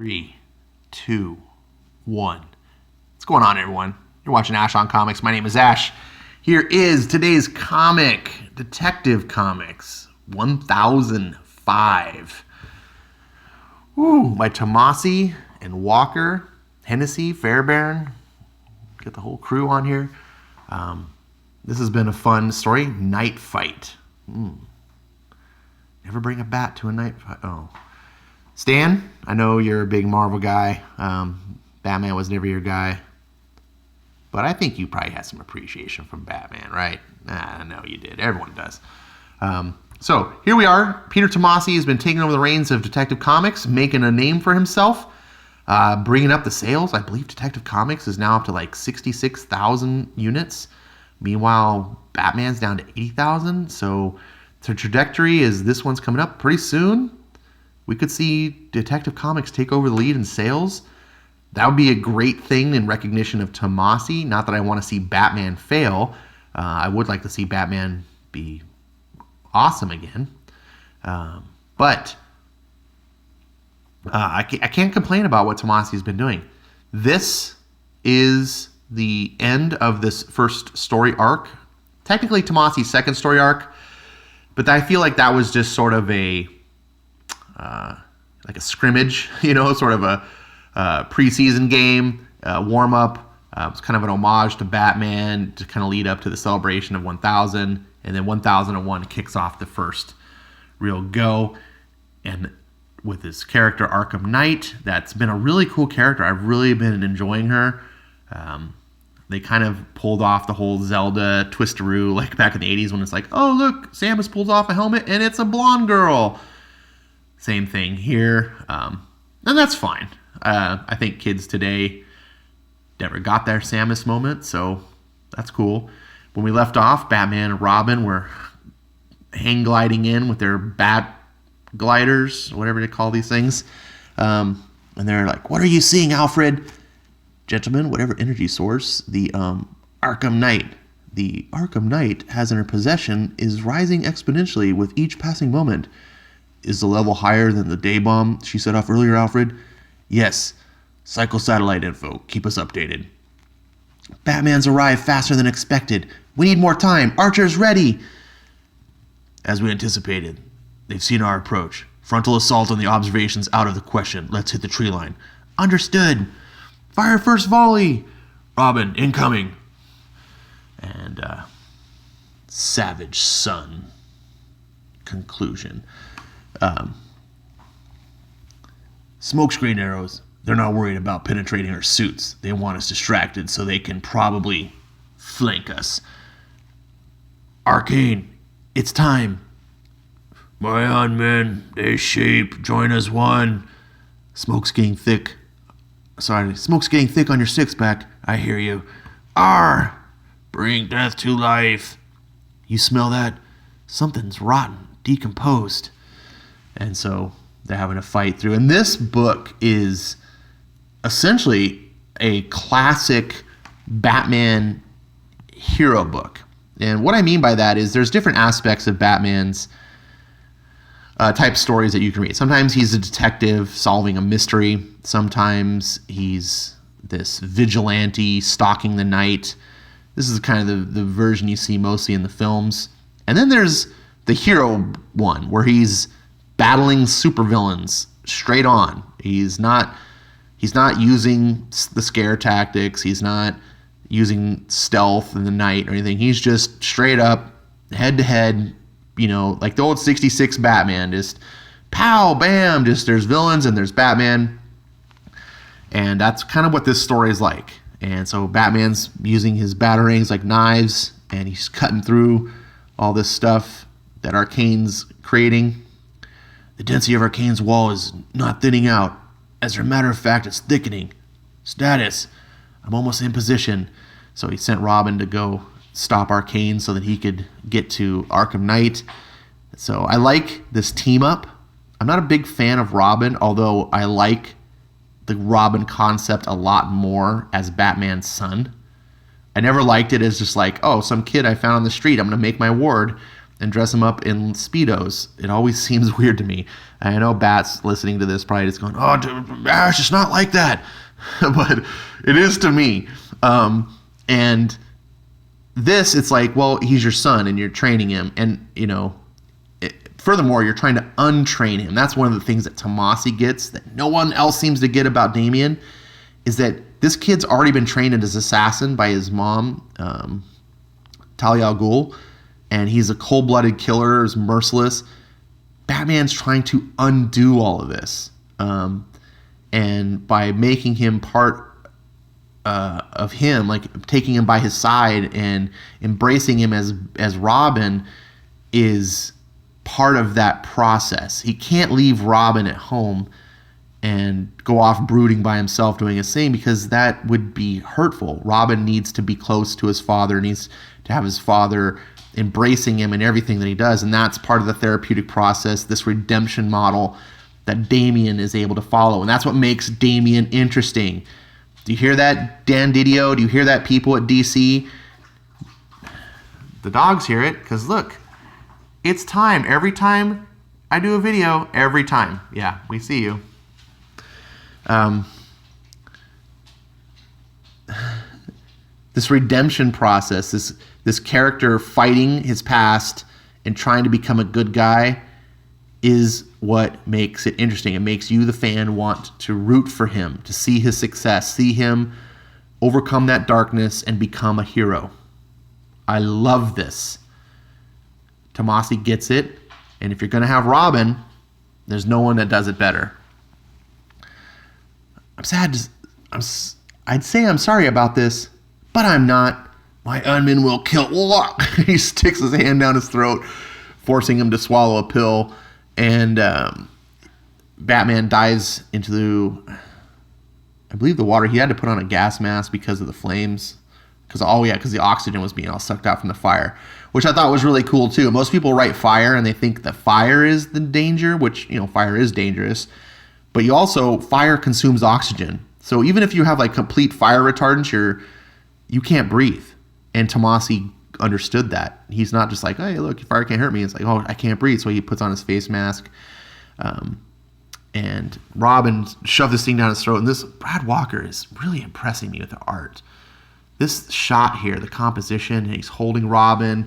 Three, two, one. What's going on, everyone? You're watching Ash on Comics. My name is Ash. Here is today's comic, Detective Comics 1005. Ooh, by Tomasi and Walker, Hennessy, Fairbairn. Get the whole crew on here. This has been a fun story. Night Fight. Never bring a bat to a night fight. Oh. Stan, I know you're a big Marvel guy. Batman was never your guy. But I think you probably had some appreciation from Batman, right? I know you did. Everyone does. So here we are. Peter Tomasi has been taking over the reins of Detective Comics, making a name for himself, bringing up the sales. I believe Detective Comics is now up to like 66,000 units. Meanwhile, Batman's down to 80,000. So the trajectory is this one's coming up pretty soon. We could see Detective Comics take over the lead in sales. That would be a great thing in recognition of Tomasi. Not that I want to see Batman fail. I would like to see Batman be awesome again. But I can't complain about what Tomasi's been doing. This is the end of this first story arc. Technically Tomasi's second story arc. But I feel like that was just sort of a scrimmage, sort of a preseason game, warm-up. It's kind of an homage to Batman to kind of lead up to the celebration of 1000. And then 1001 kicks off the first real go. And with this character, Arkham Knight, that's been a really cool character. I've really been enjoying her. They kind of pulled off the whole Zelda twisteroo like back in the 80s when it's like, oh, look, Samus pulls off a helmet and it's a blonde girl. Same thing here. And that's fine. I think kids today never got their Samus moment, so that's cool. When we left off, Batman and Robin were hang gliding in with their bat gliders, whatever they call these things. And they're like, what are you seeing, Alfred? Gentlemen, whatever energy source the Arkham Knight has in her possession is rising exponentially with each passing moment. Is the level higher than the day bomb she set off earlier, Alfred? Yes. Cycle satellite info. Keep us updated. Batman's arrived faster than expected. We need more time. Archer's ready. As we anticipated, they've seen our approach. Frontal assault on the observations out of the question. Let's hit the tree line. Understood. Fire first volley. Robin, incoming. And Savage Son. Conclusion. Smokescreen arrows. They're not worried about penetrating our suits. They want us distracted so they can probably flank us. Arcane, it's time. My on men, they shape. Join as one. Smoke's getting thick on your six-pack. I hear you. Arr! Bring death to life. You smell that? Something's rotten, decomposed. And so they're having a fight through. And this book is essentially a classic Batman hero book. And what I mean by that is there's different aspects of Batman's type stories that you can read. Sometimes he's a detective solving a mystery. Sometimes he's this vigilante stalking the night. This is kind of the version you see mostly in the films. And then there's the hero one where he's battling supervillains straight on. He's not using the scare tactics. He's not using stealth in the night or anything. He's just straight up head to head, like the old 66 Batman, just pow, bam, just there's villains and there's Batman. And that's kind of what this story is like. And so Batman's using his batarangs like knives and he's cutting through all this stuff that Arcane's creating. The density of Arcane's wall is not thinning out. As a matter of fact, it's thickening. Status. I'm almost in position. So he sent Robin to go stop Arcane so that he could get to Arkham Knight. So I like this team up. I'm not a big fan of Robin, although I like the Robin concept a lot more as Batman's son. I never liked it as just like, oh, some kid I found on the street, I'm going to make my ward and dress him up in Speedos. It always seems weird to me. I know Bat's listening to this probably just going, oh, Ash, it's not like that. But it is to me. And this, it's like, well, he's your son and you're training him. And, furthermore, you're trying to untrain him. That's one of the things that Tomasi gets that no one else seems to get about Damien, is that this kid's already been trained as assassin by his mom, Talia al Ghul, and he's a cold-blooded killer, is merciless. Batman's trying to undo all of this. And by making him part of him, like taking him by his side and embracing him as Robin, is part of that process. He can't leave Robin at home and go off brooding by himself doing his thing, because that would be hurtful. Robin needs to be close to his father, needs to have his father embracing him in everything that he does, and that's part of the therapeutic process, this redemption model that Damien is able to follow, and that's what makes Damien interesting. Do you hear that, Dan Didio? Do you hear that, people at DC? The dogs hear it, because look, it's time. Every time I do a video, every time. Yeah, we see you. This redemption process, this character fighting his past and trying to become a good guy, is what makes it interesting. It makes you, the fan, want to root for him, to see his success, see him overcome that darkness and become a hero. I love this. Tomasi gets it, and if you're going to have Robin, there's no one that does it better. I'm sad. I'd say I'm sorry about this, but I'm not. My Unman will kill. He sticks his hand down his throat, forcing him to swallow a pill, and Batman dives into I believe the water. He had to put on a gas mask because of the flames, because the oxygen was being all sucked out from the fire, which I thought was really cool too. Most people write fire and they think that fire is the danger, which, fire is dangerous, but fire consumes oxygen. So even if you have like complete fire retardant, you can't breathe. And Tomasi understood that. He's not just like, hey, look, fire can't hurt me. It's like, oh, I can't breathe. So he puts on his face mask. And Robin shoved this thing down his throat. And this Brad Walker is really impressing me with the art. This shot here, the composition, and he's holding Robin's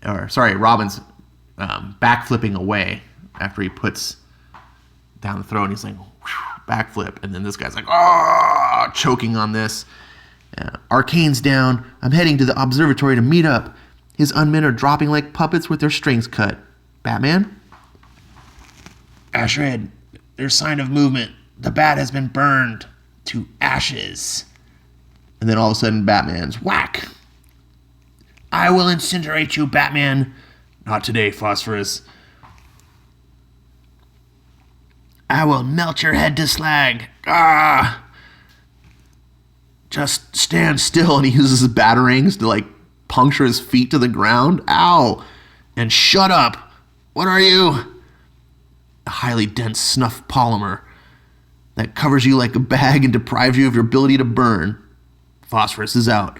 backflipping away after he puts down the throat. And he's like, backflip. And then this guy's like, choking on this. Arcane's down. I'm heading to the observatory to meet up. His unmen are dropping like puppets with their strings cut. Batman? Ashred, there's sign of movement. The bat has been burned to ashes. And then all of a sudden, Batman's whack. I will incinerate you, Batman. Not today, Phosphorus. I will melt your head to slag. Just stand still. And he uses his batarangs to puncture his feet to the ground. Ow. And shut up. What are you? A highly dense snuff polymer that covers you like a bag and deprives you of your ability to burn. Phosphorus is out.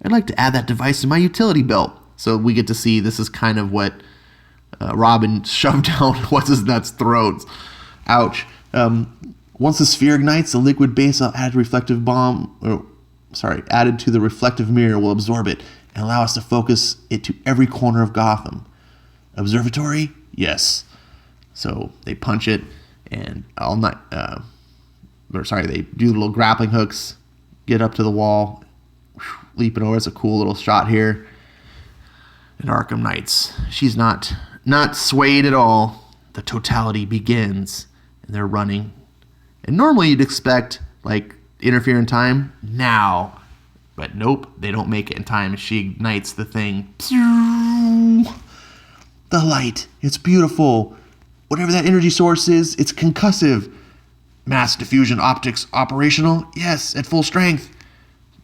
I'd like to add that device to my utility belt. So we get to see this is kind of what Robin shoved down what's-his-nuts throats. Ouch. Once the sphere ignites, the liquid base added to the reflective mirror will absorb it and allow us to focus it to every corner of Gotham. Observatory? Yes. So they punch it, and they do little grappling hooks, get up to the wall, leaping over. It's a cool little shot here. And Arkham Knights, she's not swayed at all. The totality begins, and they're running. And normally you'd expect, interfere in time now. But nope, they don't make it in time. She ignites the thing. The light, it's beautiful. Whatever that energy source is, it's concussive. Mass diffusion optics operational? Yes, at full strength.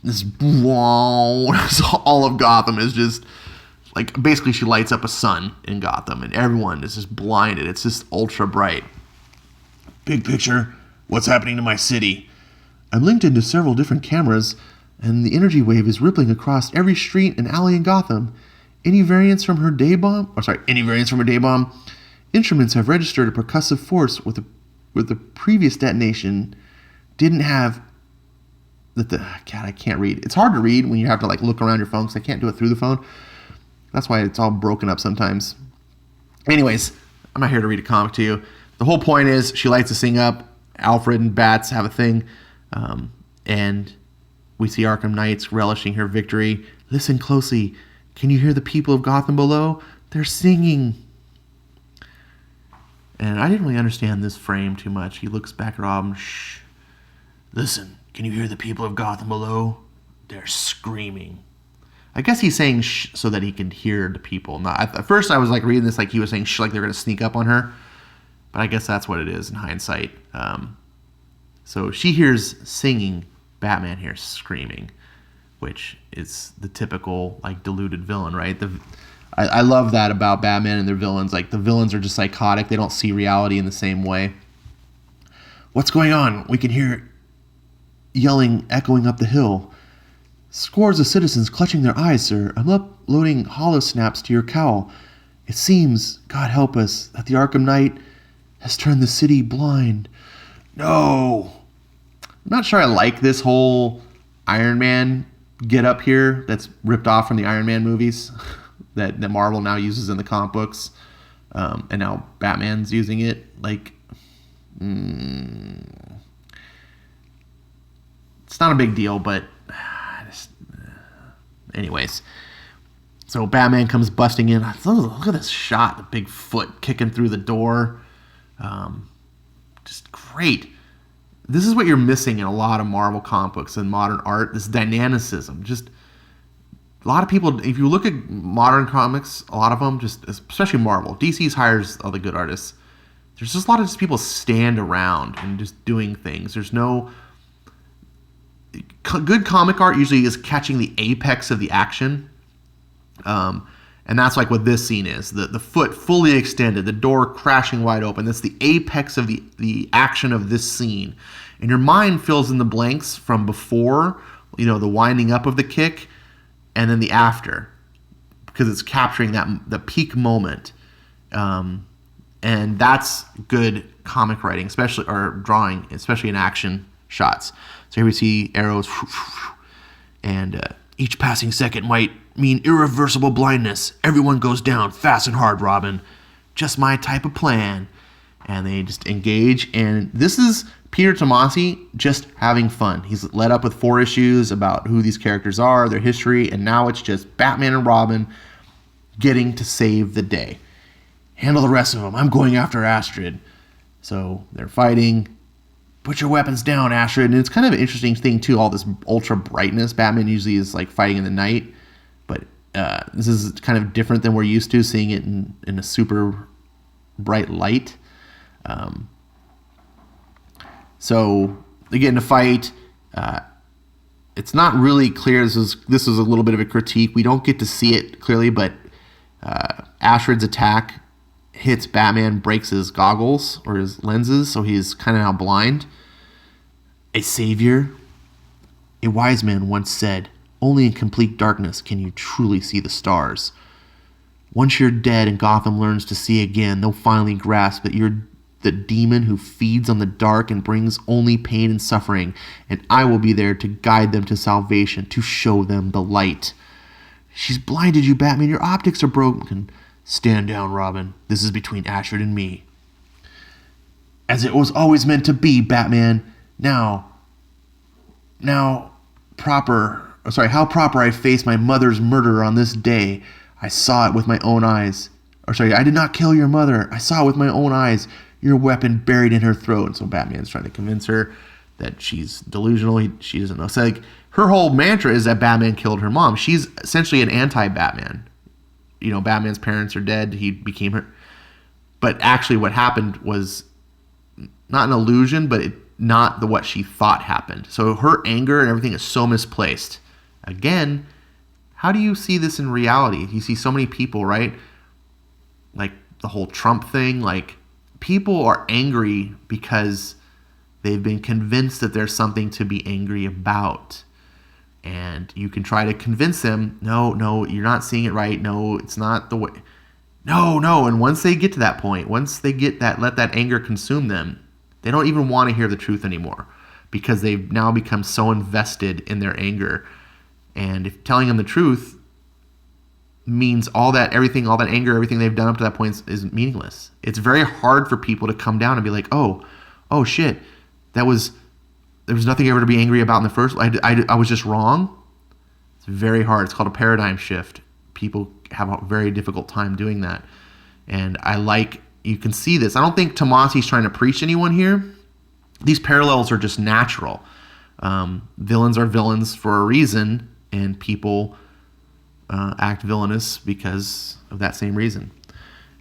This all of Gotham is just, basically she lights up a sun in Gotham, and everyone is just blinded. It's just ultra bright. Big picture. What's happening to my city? I'm linked into several different cameras, and the energy wave is rippling across every street and alley in Gotham. Any variance from her day bomb, Instruments have registered a percussive force with the previous detonation didn't have that the God, I can't read. It's hard to read when you have to like look around your phone because I can't do it through the phone. That's why it's all broken up sometimes. Anyways, I'm not here to read a comic to you. The whole point is she lights this thing up. Alfred and Bats have a thing. And we see Arkham Knights relishing her victory. Listen closely. Can you hear the people of Gotham below? They're singing. And I didn't really understand this frame too much. He looks back at Robin. Shh. Listen, can you hear the people of Gotham below? They're screaming. I guess he's saying shh so that he can hear the people. At first I was like reading this like he was saying shh like they're going to sneak up on her. But I guess that's what it is in hindsight. So she hears singing. Batman hears screaming, which is the typical like deluded villain, right? I love that about Batman and their villains. Like the villains are just psychotic. They don't see reality in the same way. What's going on? We can hear yelling echoing up the hill. Scores of citizens clutching their eyes, sir. I'm uploading hollow snaps to your cowl. It seems, God help us, that the Arkham Knight has turned the city blind. No. I'm not sure I like this whole Iron Man get up here that's ripped off from the Iron Man movies that Marvel now uses in the comic books. And now Batman's using it. Like, it's not a big deal, but anyways. So Batman comes busting in. Look at this shot. The big foot kicking through the door. Just great. This is what you're missing in a lot of Marvel comic books and modern art. This dynamicism. Just a lot of people, if you look at modern comics, a lot of them, just especially Marvel, DC hires all the good artists. There's just a lot of just people stand around and just doing things. There's no good comic art usually is catching the apex of the action. And that's like what this scene is. The foot fully extended, the door crashing wide open. That's the apex of the action of this scene. And your mind fills in the blanks from before, the winding up of the kick, and then the after. Because it's capturing the peak moment. And that's good comic writing, or drawing, especially in action shots. So here we see arrows, and each passing second might mean irreversible blindness. Everyone goes down fast and hard, Robin. Just my type of plan. And they just engage. And this is Peter Tomasi just having fun. He's led up with 4 issues about who these characters are, their history, and now it's just Batman and Robin getting to save the day. Handle the rest of them. I'm going after Astrid. So they're fighting. Put your weapons down, Astrid. And it's kind of an interesting thing, too, all this ultra brightness. Batman usually is like fighting in the night. But this is kind of different than we're used to, seeing it in a super bright light. So they get in a fight. It's not really clear. This is a little bit of a critique. We don't get to see it clearly, but Astrid's attack hits Batman, breaks his goggles or his lenses, so he's kind of now blind. A savior? A wise man once said, only in complete darkness can you truly see the stars. Once you're dead and Gotham learns to see again, they'll finally grasp that you're the demon who feeds on the dark and brings only pain and suffering, and I will be there to guide them to salvation, to show them the light. She's blinded you, Batman. Your optics are broken. Stand down, Robin. This is between Astrid and me. As it was always meant to be, Batman. How proper I face my mother's murderer on this day. I saw it with my own eyes. I did not kill your mother. I saw it with my own eyes. Your weapon buried in her throat. And so Batman's trying to convince her that she's delusional. She doesn't know. So like her whole mantra is that Batman killed her mom. She's essentially an anti-Batman. Batman's parents are dead. He became her. But actually what happened was not an illusion, but not what she thought happened. So her anger and everything is so misplaced. Again, how do you see this in reality? You see so many people, right? Like the whole Trump thing. Like people are angry because they've been convinced that there's something to be angry about. And you can try to convince them, no, you're not seeing it right. No, it's not the way. No. And once they get to that point, once they get that, let that anger consume them, they don't even want to hear the truth anymore because they've now become so invested in their anger. And if telling them the truth means all that anger, everything they've done up to that point is meaningless. It's very hard for people to come down and be like, oh shit, there was nothing ever to be angry about in the first. I was just wrong. It's very hard. It's called a paradigm shift. People have a very difficult time doing that. And you can see this. I don't think Tomasi's trying to preach anyone here. These parallels are just natural. Villains are villains for a reason, and people act villainous because of that same reason.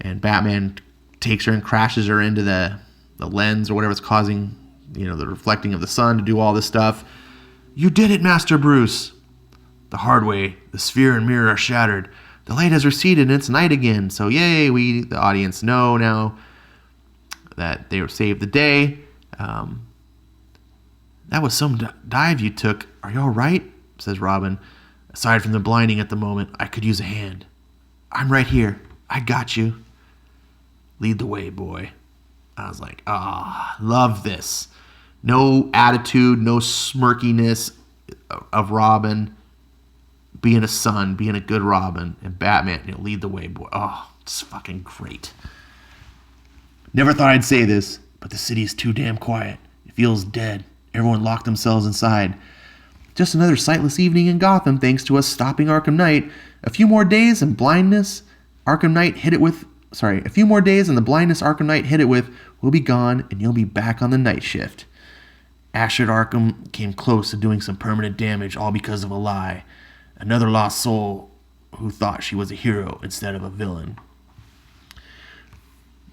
And Batman takes her and crashes her into the lens or whatever it's causing, the reflecting of the sun to do all this stuff. You did it, Master Bruce. The hard way. The sphere and mirror are shattered. The light has receded and it's night again. So yay, we, the audience, know now that they saved the day. That was some dive you took. Are you all right? Says Robin. Aside from the blinding at the moment, I could use a hand. I'm right here. I got you. Lead the way, boy. I was like, love this. No attitude, no smirkiness of Robin. Being a son, being a good Robin, and Batman, lead the way, boy. Oh, it's fucking great. Never thought I'd say this, but the city is too damn quiet. It feels dead. Everyone locked themselves inside. Just another sightless evening in Gotham, thanks to us stopping Arkham Knight. A few more days and blindness Arkham Knight hit it with. A few more days and the blindness Arkham Knight hit it with will be gone, and you'll be back on the night shift. Ashford Arkham came close to doing some permanent damage, all because of a lie. Another lost soul who thought she was a hero instead of a villain.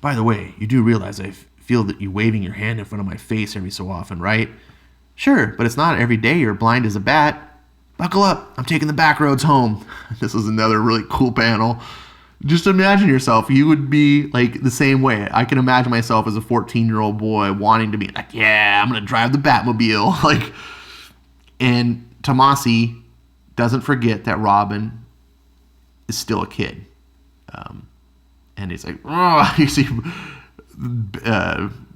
By the way, you do realize I feel that you waving your hand in front of my face every so often, right? Sure, but it's not every day you're blind as a bat. Buckle up, I'm taking the back roads home. This is another really cool panel. Just imagine yourself, you would be like the same way. I can imagine myself as a 14-year-old boy wanting to be like, yeah, I'm going to drive the Batmobile. And Tomasi doesn't forget that Robin is still a kid. And he's like, you see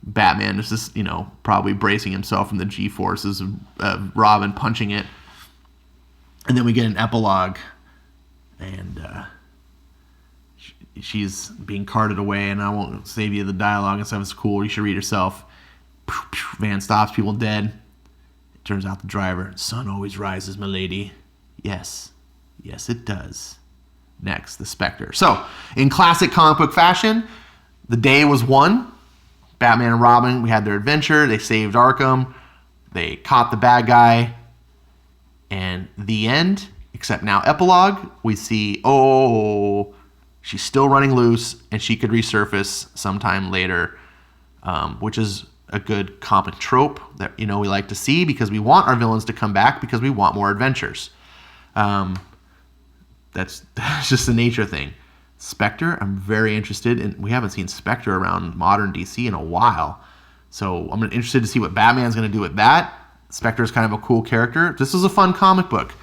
Batman is just, probably bracing himself from the G-forces of Robin punching it. And then we get an epilogue, and she's being carted away, and I won't save you the dialogue and stuff. It's cool. You should read yourself. Van stops, people dead. It turns out the driver. Sun always rises, milady. Yes, it does. Next, the Spectre. So, in classic comic book fashion, the day was won. Batman and Robin, we had their adventure. They saved Arkham. They caught the bad guy. And the end, except now epilogue, we see, she's still running loose, and she could resurface sometime later, which is a good comic trope that, we like to see because we want our villains to come back because we want more adventures. That's just the nature thing. Spectre, I'm very interested in. We haven't seen Spectre around modern DC in a while. So I'm interested to see what Batman's going to do with that. Spectre is kind of a cool character. This is a fun comic book.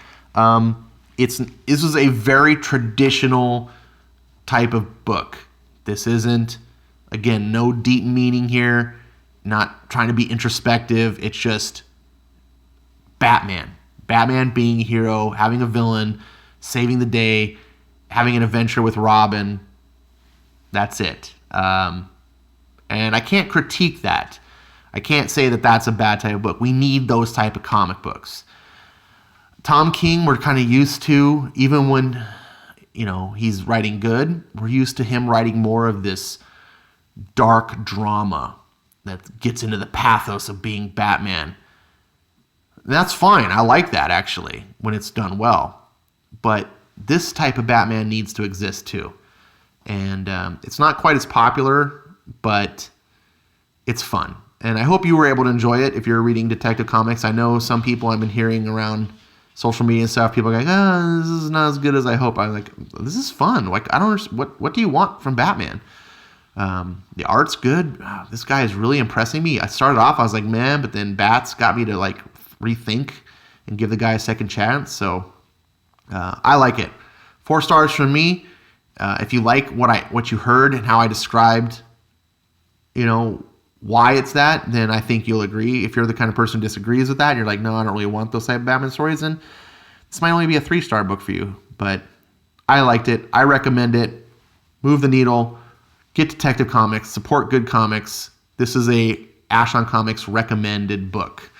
This is a very traditional type of book. This isn't, again, no deep meaning here. Not trying to be introspective. It's just Batman. Batman being a hero, having a villain, saving the day, having an adventure with Robin. That's it. And I can't critique that. I can't say that that's a bad type of book. We need those type of comic books. Tom King, we're kind of used to, even when, he's writing good, we're used to him writing more of this dark drama that gets into the pathos of being Batman. That's fine. I like that, actually, when it's done well. But this type of Batman needs to exist, too. And it's not quite as popular, but it's fun. And I hope you were able to enjoy it if you're reading Detective Comics. I know some people I've been hearing around social media and stuff, people are like, this is not as good as I hope. I'm like, this is fun. Like, I don't understand. What do you want from Batman? The art's good. This guy is really impressing me. I started off, I was like, man, but then Bats got me to rethink and give the guy a second chance. So I like it. 4 stars from me. If you like what you heard and how I described, why it's that, then I think you'll agree. If you're the kind of person who disagrees with that, and you're like, no, I don't really want those type of Batman stories, then this might only be a 3-star book for you. But I liked it. I recommend it. Move the needle. Get Detective Comics. Support good comics. This is a Ashland Comics recommended book.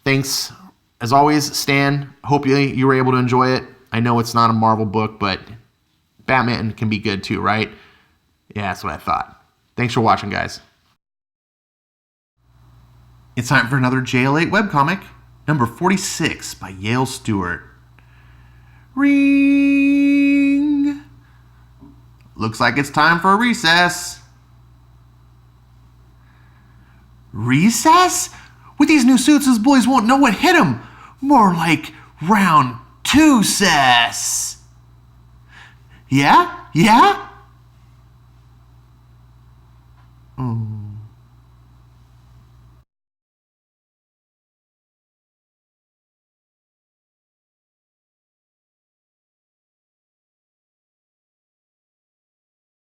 Thanks. As always, Stan, hope you were able to enjoy it. I know it's not a Marvel book, but Batman can be good too, right? Yeah, that's what I thought. Thanks for watching, guys. It's time for another JL8 webcomic, number 46 by Yale Stewart. Ring! Looks like it's time for a recess. Recess? With these new suits, those boys won't know what hit them. More like round 2 cess. Yeah? Oh.